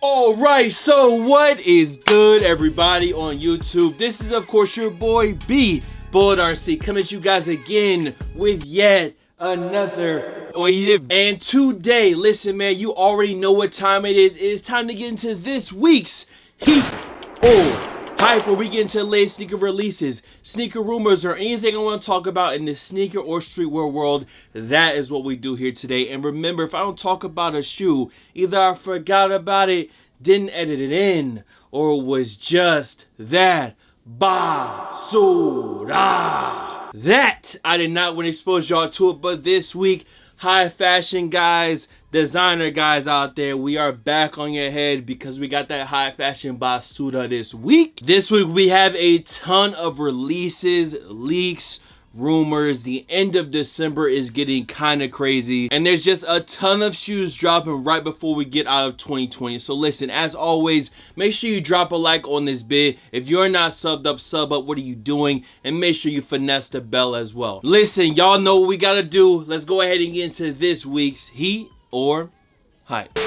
Alright, so what is good, everybody on YouTube? This is of course your boy B Bullet RC coming at you guys again with yet another and today, listen man, you already know what time it is. It is time to get into this week's Heat or Hype, where we get into the latest sneaker releases, sneaker rumors, or anything I want to talk about in the sneaker or streetwear world. That is what we do here today. And remember, if I don't talk about a shoe, either I forgot about it, didn't edit it in, or it was just that basura. That I did not want to expose y'all to it, but this week, high fashion guys, designer guys out there, we are back on your head because we got that high fashion basura this week. This week we have a ton of releases, leaks, rumors. The end of December is getting kind of crazy, and there's just a ton of shoes dropping right before we get out of 2020. So listen, as always, make sure you drop a like on this vid. If you're not subbed up, sub up. What are you doing? And make sure you finesse the bell as well. Listen, y'all know what we gotta do. Let's go ahead and get into this week's Heat or Hype.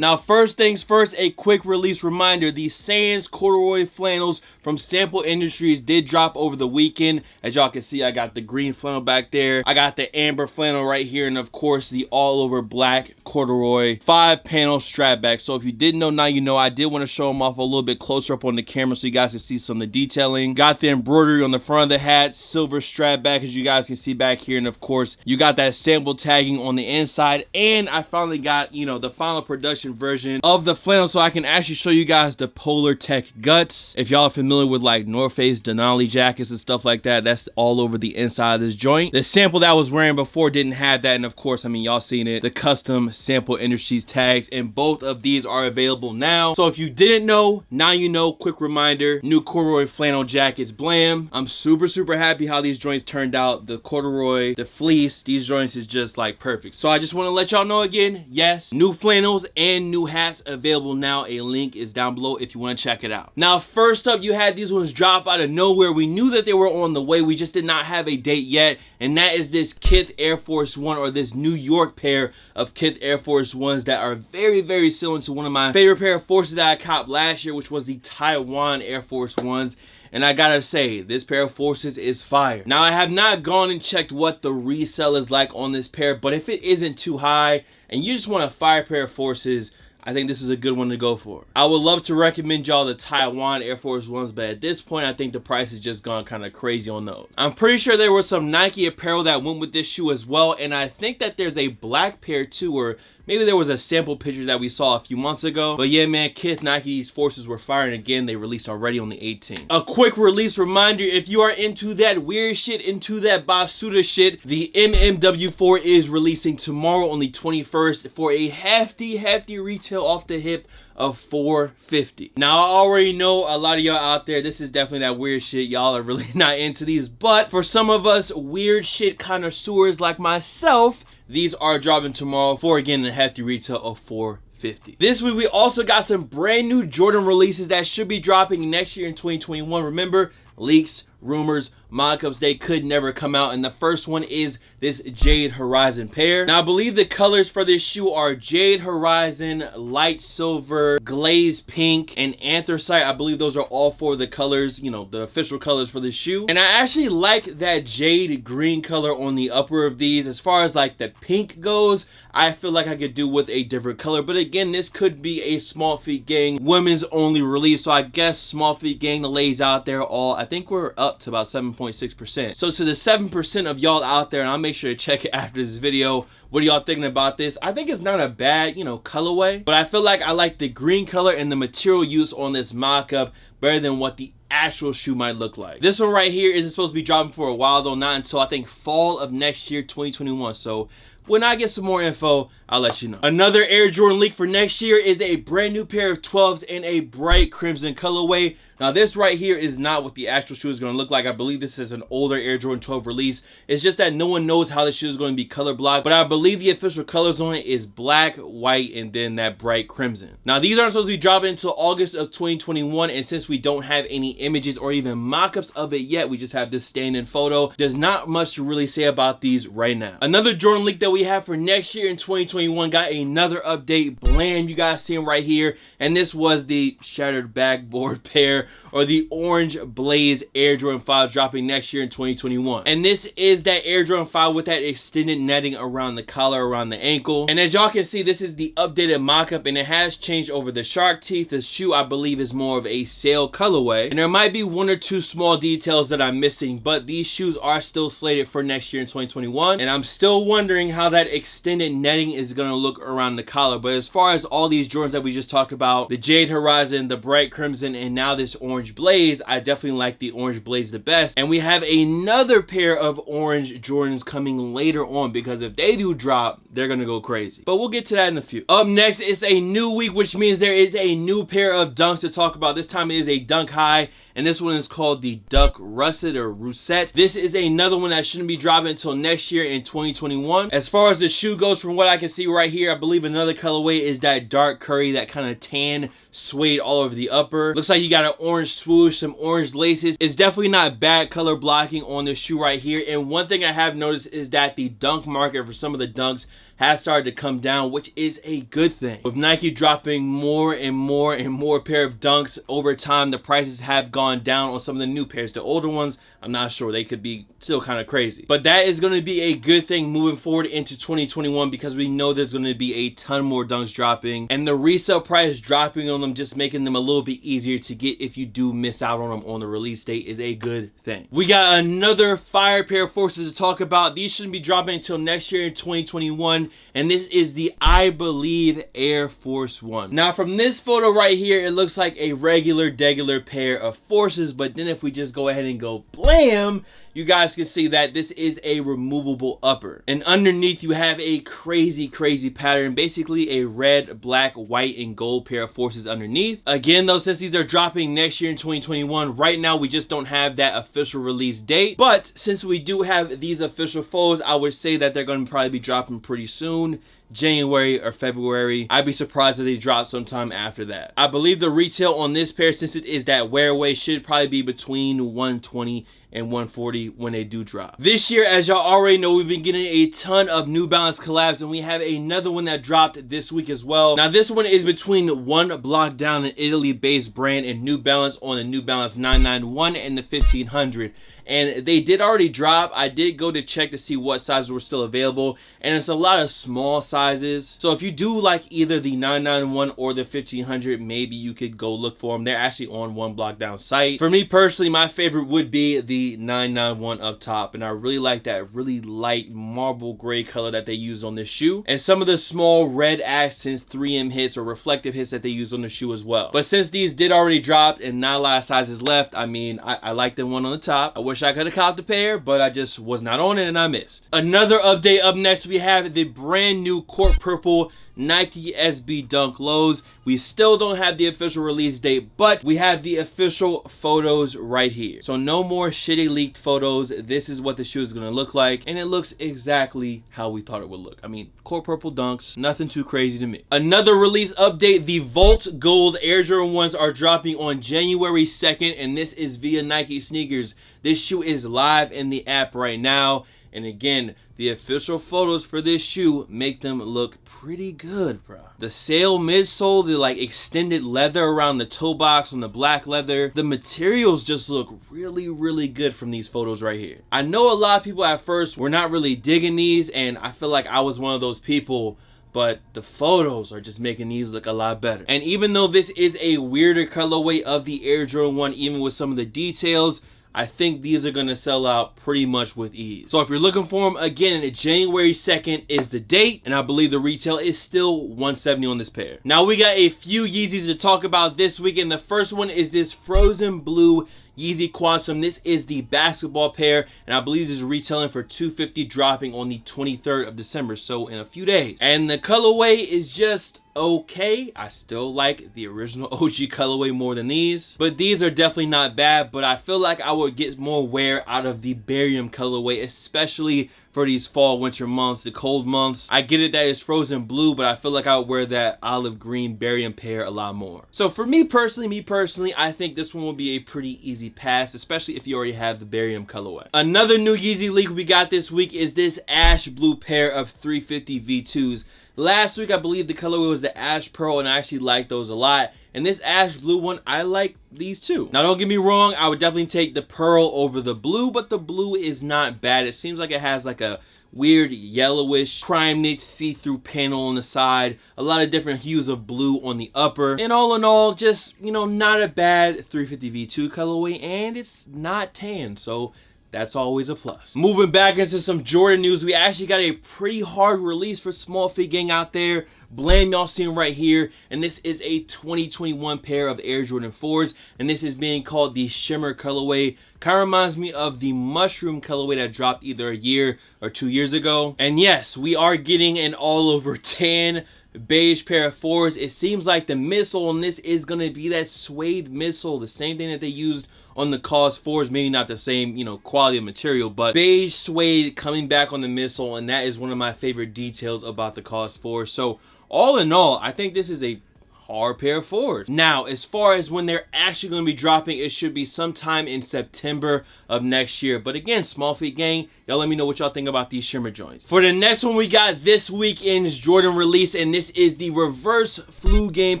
Now, first things first, a quick release reminder. The Sans corduroy flannels from Sample Industries did drop over the weekend. As y'all can see, I got the green flannel back there. I got the amber flannel right here. And of course, the all over black corduroy 5-panel strap back. So if you didn't know, now you know. I did want to show them off a little bit closer up on the camera so you guys can see some of the detailing. Got the embroidery on the front of the hat, silver strap back as you guys can see back here. And of course, you got that sample tagging on the inside. And I finally got, you know, the final production version of the flannel so I can actually show you guys the Polar Tech guts. If y'all are familiar with like North Face Denali jackets and stuff like that, that's all over the inside of this joint. The sample that I was wearing before didn't have that, and of course, I mean, y'all seen it, the custom Sample Industries tags, and both of these are available now. So if you didn't know, now you know. Quick reminder, new corduroy flannel jackets, blam. I'm super happy how these joints turned out. The corduroy, the fleece, these joints is just like perfect. So I just want to let y'all know again, yes, new flannels and new hats available now. A link is down below if you want to check it out. Now, first up, you had these ones drop out of nowhere. We knew that they were on the way, we just did not have a date yet, and that is this Kith Air Force One, or this New York pair of Kith Air Force Ones that are very similar to one of my favorite pair of forces that I copped last year, which was the Taiwan Air Force Ones. And I gotta say, this pair of forces is fire. Now, I have not gone and checked what the resale is like on this pair, but if it isn't too high and you just want a fire pair of forces, I think this is a good one to go for. I would love to recommend y'all the Taiwan Air Force Ones, but at this point, I think the price has just gone kind of crazy on those. I'm pretty sure there was some Nike apparel that went with this shoe as well, and I think that there's a black pair too, or maybe there was a sample picture that we saw a few months ago. But yeah, man, Kith, Nike's forces were firing again. They released already on the 18th. A quick release reminder, if you are into that weird shit, into that basura shit, the MMW4 is releasing tomorrow on the 21st for a hefty retail off the hip of $450. Now, I already know a lot of y'all out there, this is definitely that weird shit. Y'all are really not into these, but for some of us weird shit connoisseurs like myself, these are dropping tomorrow for, again, a hefty retail of $450. This week, we also got some brand new Jordan releases that should be dropping next year in 2021. Remember, leaks, rumors, mock-ups, they could never come out, and the first one is this Jade Horizon pair. Now, I believe the colors for this shoe are Jade Horizon, light silver, glazed pink, and anthracite. I believe those are all four of the colors, you know, the official colors for this shoe. And I actually like that jade green color on the upper of these. As far as like the pink goes, I feel like I could do with a different color, but again, this could be a small feet gang women's only release, so I guess small feet gang, the ladies out there, all, I think we're up to about 7.6%. So to the 7% of y'all out there, and I'll make sure to check it after this video, what are y'all thinking about this? I think it's not a bad, you know, colorway, but I feel like I like the green color and the material use on this mock-up better than what the actual shoe might look like. This one right here isn't supposed to be dropping for a while though, not until I think fall of next year, 2021. So when I get some more info, I'll let you know. Another Air Jordan leak for next year is a brand new pair of 12s in a bright crimson colorway. Now this right here is not what the actual shoe is going to look like. I believe this is an older Air Jordan 12 release. It's just that no one knows how the shoe is going to be color blocked, but I believe the official colors on it is black, white, and then that bright crimson. Now these aren't supposed to be dropping until August of 2021, and since we don't have any images or even mock-ups of it yet, we just have this stand-in photo, there's not much to really say about these right now. Another Jordan leak that we have for next year in 2021 got another update. Blam, you guys see them right here, and this was the shattered backboard pair, or the orange blaze Air Jordan 5 dropping next year in 2021. And this is that Air Jordan 5 with that extended netting around the collar, around the ankle. And as y'all can see, this is the updated mock-up, and it has changed over the shark teeth. The shoe, I believe, is more of a sail colorway, and there might be one or two small details that I'm missing, but these shoes are still slated for next year in 2021, and I'm still wondering how that extended netting is going to look around the collar. But as far as all these Jordans that we just talked about, the Jade Horizon, the bright crimson, and now this orange blaze, I definitely like the orange blaze the best. And we have another pair of orange Jordans coming later on, because if they do drop, they're gonna go crazy. But we'll get to that in a few. Up next, it's a new week, which means there is a new pair of dunks to talk about. This time it is a dunk high, and this one is called the Duck Russet or Russet. This is another one that shouldn't be dropping until next year in 2021. As far as the shoe goes, from what I can see right here, I believe another colorway is that dark curry, that kind of tan suede all over the upper. Looks like you got an orange swoosh, some orange laces. It's definitely not bad color blocking on this shoe right here. And one thing I have noticed is that the dunk market for some of the dunks has started to come down, which is a good thing. With Nike dropping more and more and more pair of dunks over time, the prices have gone down on some of the new pairs. The older ones, I'm not sure, they could be still kind of crazy. But that is going to be a good thing moving forward into 2021, because we know there's going to be a ton more dunks dropping, and the resale price dropping on them, just making them a little bit easier to get if you do miss out on them on the release date, is a good thing. We got another fire pair of forces to talk about. These shouldn't be dropping until next year in 2021, and this is the I Believe Air Force One. Now from this photo right here, it looks like a regular degular pair of forces, but then if we just go ahead and go blam, you guys can see that this is a removable upper, and underneath you have a crazy pattern, basically a red, black, white, and gold pair of forces underneath. Again though, since these are dropping next year in 2021, right now we just don't have that official release date, but since we do have these official photos, I would say that they're going to probably be dropping pretty soon. January or February. I'd be surprised if they drop sometime after that. I believe the retail on this pair, since it is that wear away, should probably be between 120 and 140 when they do drop. This year, as y'all already know, we've been getting a ton of New Balance collabs, and we have another one that dropped this week as well. Now this one is between One Block Down, an Italy-based brand, and New Balance on the New Balance 991 and the 1500. And they did already drop. I did go to check to see what sizes were still available, and it's a lot of small sizes. So if you do like either the 991 or the 1500, maybe you could go look for them. They're actually on One Block Down site. For me personally, my favorite would be the 991 up top, and I really like that really light marble gray color that they use on this shoe, and some of the small red accents 3M hits or reflective hits that they use on the shoe as well. But since these did already drop and not a lot of sizes left, I mean, I like the one on the top. I wish I could have copped a pair, but I just was not on it and I missed. Another update up next, we have the brand new Court Purple Nike SB Dunk Lows. We still don't have the official release date, but we have the official photos right here. So no more shitty leaked photos. This is what the shoe is going to look like, and it looks exactly how we thought it would look. I mean, Court Purple dunks, nothing too crazy to me. Another release update, the Volt Gold Air Jordan 1s are dropping on January 2nd, and this is via Nike Sneakers. This shoe is live in the app right now, and again, the official photos for this shoe make them look pretty good, bro. The sail midsole, the like extended leather around the toe box on the black leather, the materials just look really good from these photos right here. I know a lot of people at first were not really digging these, and I feel like I was one of those people, but the photos are just making these look a lot better. And even though this is a weirder colorway of the Air Jordan 1, even with some of the details, I think these are going to sell out pretty much with ease. So if you're looking for them, again, January 2nd is the date, and I believe the retail is still $170 on this pair. Now we got a few Yeezys to talk about this weekend. The first one is this Frozen Blue Yeezy Quantum. This is the basketball pair, and I believe this is retailing for $250, dropping on the 23rd of December, so in a few days. And the colorway is just okay. I still like the original OG colorway more than these, but these are definitely not bad. But I feel like I would get more wear out of the barium colorway, especially for these fall winter months, the cold months. I get it that it's frozen blue, but I feel like I would wear that olive green barium pair a lot more. So for me personally, I think this one will be a pretty easy pass, especially if you already have the barium colorway. Another new Yeezy leak we got this week is this ash blue pair of 350 V2s. Last week, I believe the colorway was the ash pearl, and I actually like those a lot. And this ash blue one, I like these too. Now, don't get me wrong, I would definitely take the pearl over the blue, but the blue is not bad. It seems like it has like a weird yellowish crime niche see-through panel on the side, a lot of different hues of blue on the upper, and all in all, just, you know, not a bad 350 V2 colorway, and it's not tan, so that's always a plus. Moving back into some Jordan news, we actually got a pretty hard release for small feet gang out there. Blame y'all see them right here, and this is a 2021 pair of Air Jordan 4s, and this is being called the Shimmer colorway. Kind of reminds me of the mushroom colorway that dropped either a year or 2 years ago. And yes, we are getting an all over tan beige pair of 4s. It seems like the midsole on this is going to be that suede midsole, the same thing that they used on the Cause 4s, maybe not the same, you know, quality of material, but beige suede coming back on the midsole, and that is one of my favorite details about the Cause 4s. So all in all, I think this is a hard pair of 4s. Now, as far as when they're actually going to be dropping, it should be sometime in September of next year. But again, small feet gang, y'all let me know what y'all think about these Shimmer joints. For the next one, we got this weekend's Jordan release, and this is the reverse flu game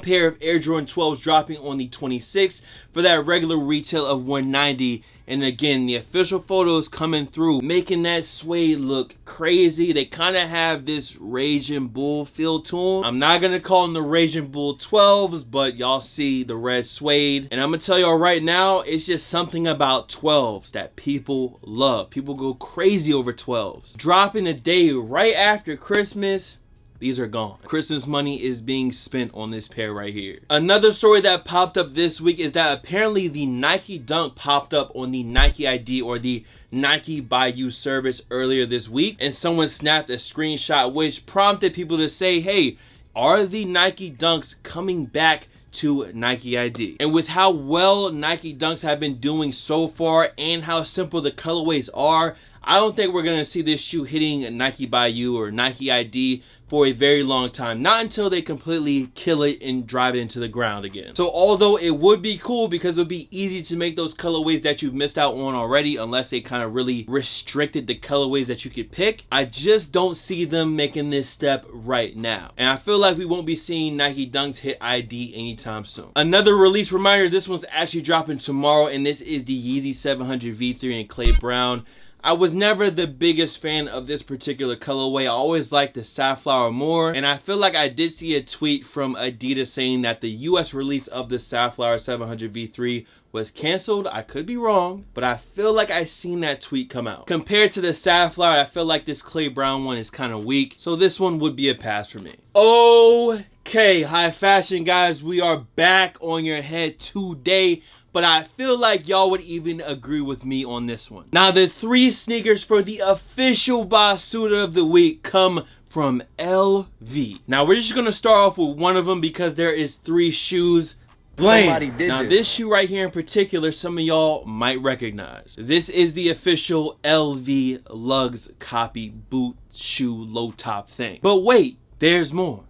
pair of Air Jordan 12s dropping on the 26th for that regular retail of $190. And again, the official photos coming through, making that suede look crazy. They kind of have this Raging Bull feel to them. I'm not going to call them the Raging Bull 12s, but y'all see the red suede. And I'm going to tell y'all right now, it's just something about 12s that people love. People go crazy over 12s. Dropping the day right after Christmas, these are gone. Christmas money is being spent on this pair right here. Another story that popped up this week is that apparently the Nike Dunk popped up on the Nike ID or the Nike Buy You service earlier this week, and someone snapped a screenshot which prompted people to say, hey, are the Nike Dunks coming back to Nike ID? And with how well Nike Dunks have been doing so far and how simple the colorways are, I don't think we're going to see this shoe hitting Nike Buy You or Nike ID for a very long time. Not until they completely kill it and drive it into the ground again. So although it would be cool because it would be easy to make those colorways that you've missed out on already, unless they kind of really restricted the colorways that you could pick, I just don't see them making this step right now. And I feel like we won't be seeing Nike Dunks hit ID anytime soon. Another release reminder, this one's actually dropping tomorrow, and this is the Yeezy 700 V3 in Clay Brown. I was never the biggest fan of this particular colorway. I always liked the Safflower more, and I feel like I did see a tweet from Adidas saying that the US release of the Safflower 700 V3 was canceled. I could be wrong, but I feel like I seen that tweet come out. Compared to the Safflower, I feel like this Clay Brown one is kind of weak, so this one would be a pass for me. Okay, high fashion guys, we are back on your head today, but I feel like y'all would even agree with me on this one. Now, the 3 sneakers for the official Basuda of the week come from LV. Now, we're just gonna start off with one of them because there is 3 shoes. Somebody did now, this shoe right here in particular, some of y'all might recognize. This is the official LV Lugs copy boot shoe low top thing. But wait, there's more.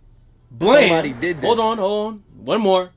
Somebody did this. Hold on. One more.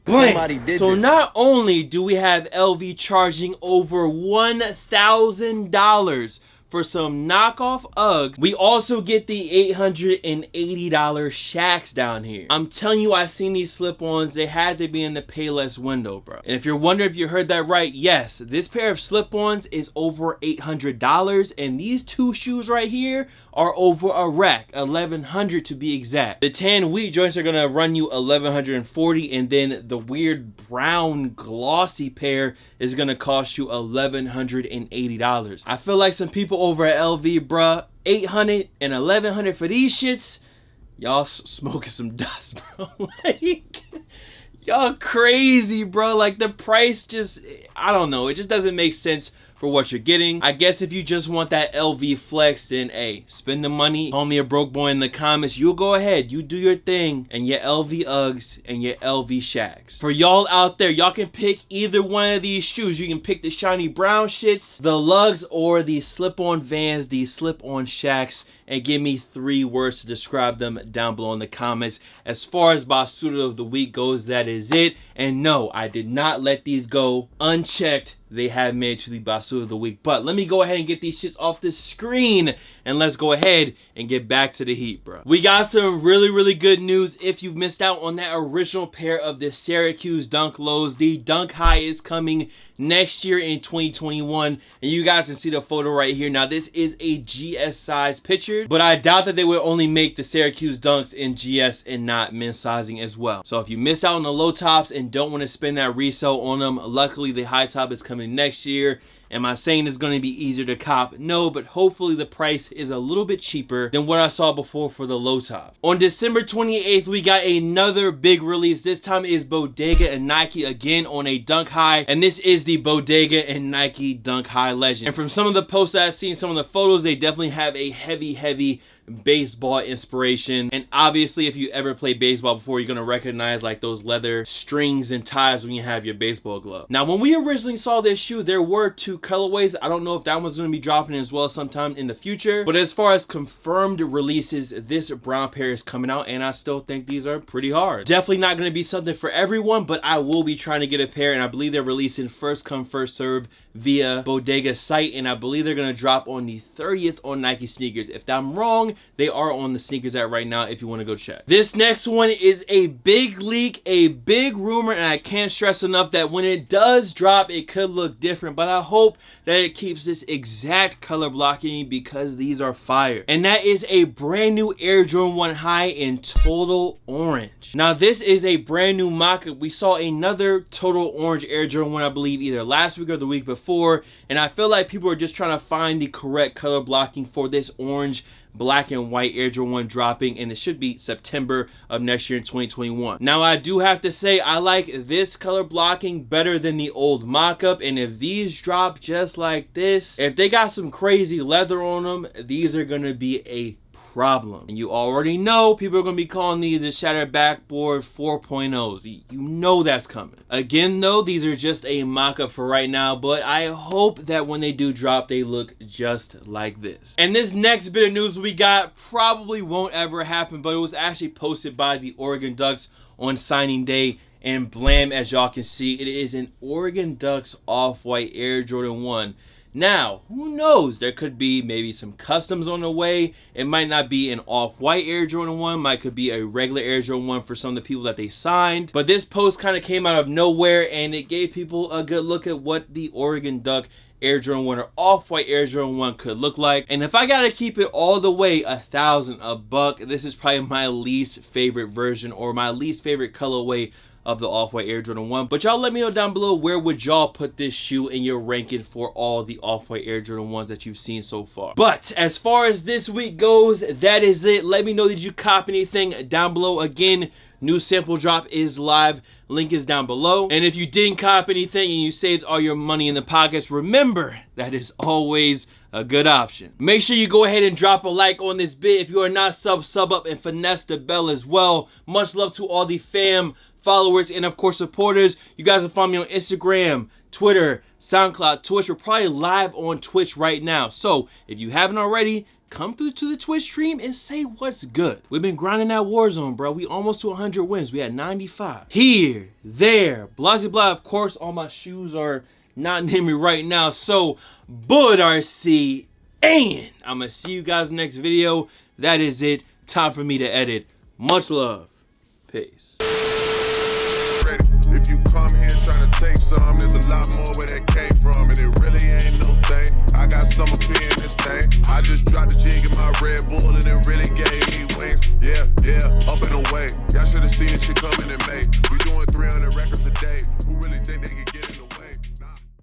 Somebody did So this. not only do we have LV charging over $1,000 for some knockoff Uggs, we also get the $880 Shaqs down here. I'm telling you, I seen these slip-ons. They had to be in the Payless window, bro. And if you're wondering if you heard that right, yes, this pair of slip-ons is over $800, and these 2 shoes right here are over a rack, $1,100 to be exact. The tan wheat joints are gonna run you $1,140, and then the weird brown glossy pair is gonna cost you $1,180. I feel like some people over at LV, bruh, $800 and $1,100 for these shits, y'all smoking some dust, bro. Like, y'all crazy, bro. Like, the price just, I don't know, it just doesn't make sense for what you're getting. I guess if you just want that LV flex, then hey, spend the money. Call me a broke boy in the comments. You'll go ahead, you do your thing, and your LV Uggs and your LV Shacks. For y'all out there, y'all can pick either one of these shoes. You can pick the shiny brown shits, the lugs, or the slip-on Vans, the slip-on Shacks, and give me 3 words to describe them down below in the comments. As far as Basuda of the week goes, that is it. And no, I did not let these go unchecked. They have made to the Basuda of the week. But let me go ahead and get these shits off the screen, and let's go ahead and get back to the heat, bro. We got some really good news. If you've missed out on that original pair of the Syracuse Dunk Lows, the Dunk High is coming next year in 2021, and you guys can see the photo right here. Now this is a GS size picture, but I doubt that they will only make the Syracuse Dunks in GS and not men's sizing as well. So if you missed out on the low tops and don't want to spend that resale on them, luckily the high top is coming next year. Am I saying it's going to be easier to cop? No, but hopefully the price is a little bit cheaper than what I saw before for the low top. On December 28th, we got another big release. This time is Bodega and Nike again on a Dunk High, and this is the Bodega and Nike Dunk High Legend. And from some of the posts that I've seen, some of the photos, they definitely have a heavy baseball inspiration. And obviously if you ever played baseball before, you're gonna recognize like those leather strings and ties when you have your baseball glove. Now when we originally saw this shoe, there were 2 colorways. I don't know if that one's gonna be dropping as well sometime in the future, but as far as confirmed releases, this brown pair is coming out, and I still think these are pretty hard. Definitely not gonna be something for everyone, but I will be trying to get a pair, and I believe they're releasing first come first serve via Bodega site, and I believe they're gonna drop on the 30th on Nike sneakers. If I'm wrong, they are on the sneakers app right now if you want to go check. This next one is a big leak, a big rumor, and I can't stress enough that when it does drop, it could look different, but I hope that it keeps this exact color blocking because these are fire. And that is a brand new Air Jordan 1 High in total orange. Now this is a brand new mock-up. We saw another total orange Air Jordan 1, I believe either last week or the week before, and I feel like people are just trying to find the correct color blocking for this orange black and white Air Jordan 1 dropping, and it should be September of next year in 2021. Now I do have to say I like this color blocking better than the old mock-up, and if these drop just like this, if they got some crazy leather on them, these are gonna be a problem. And you already know people are going to be calling these the Shattered Backboard 4.0s. You know that's coming. Again though, these are just a mock-up for right now, but I hope that when they do drop, they look just like this. And this next bit of news we got probably won't ever happen, but it was actually posted by the Oregon Ducks on signing day. And blam, as y'all can see, it is an Oregon Ducks off-white Air Jordan 1. Now, who knows? There could be maybe some customs on the way. It might not be an off-white Air Jordan 1. Could be a regular Air Jordan 1 for some of the people that they signed. But this post kind of came out of nowhere, and it gave people a good look at what the Oregon Duck Air Jordan 1 or off-white Air Jordan 1 could look like. And if I gotta keep it all the way $1,000 a buck, this is probably my least favorite version or my least favorite colorway of the off-white Air Jordan 1. But y'all let me know down below, where would y'all put this shoe in your ranking for all the off-white Air Jordan 1s that you've seen so far. But as far as this week goes, that is it. Let me know, did you cop anything down below? Again, new sample drop is live. Link is down below. And if you didn't cop anything and you saved all your money in the pockets, remember, that is always a good option. Make sure you go ahead and drop a like on this bit. If you are not sub up and finesse the bell as well. Much love to all the fam, followers, and of course supporters. You guys can find me on Instagram, Twitter, SoundCloud, Twitch. We're probably live on Twitch right now. So if you haven't already, come through to the Twitch stream and say what's good. We've been grinding that Warzone, bro. We almost to 100 wins. We had 95. Here, there, blah, blah, blah. Of course, all my shoes are not near me right now. So, Bud RC, and I'm going to see you guys next video. That is it. Time for me to edit. Much love. Peace. If you come here trying to take some, there's a lot more where that came from, and it really ain't no thing. I got summer P in this thing. I just dropped the jig in my Red Bull, and it really gave me wings. Yeah, up and away. Y'all should have seen this shit coming in May.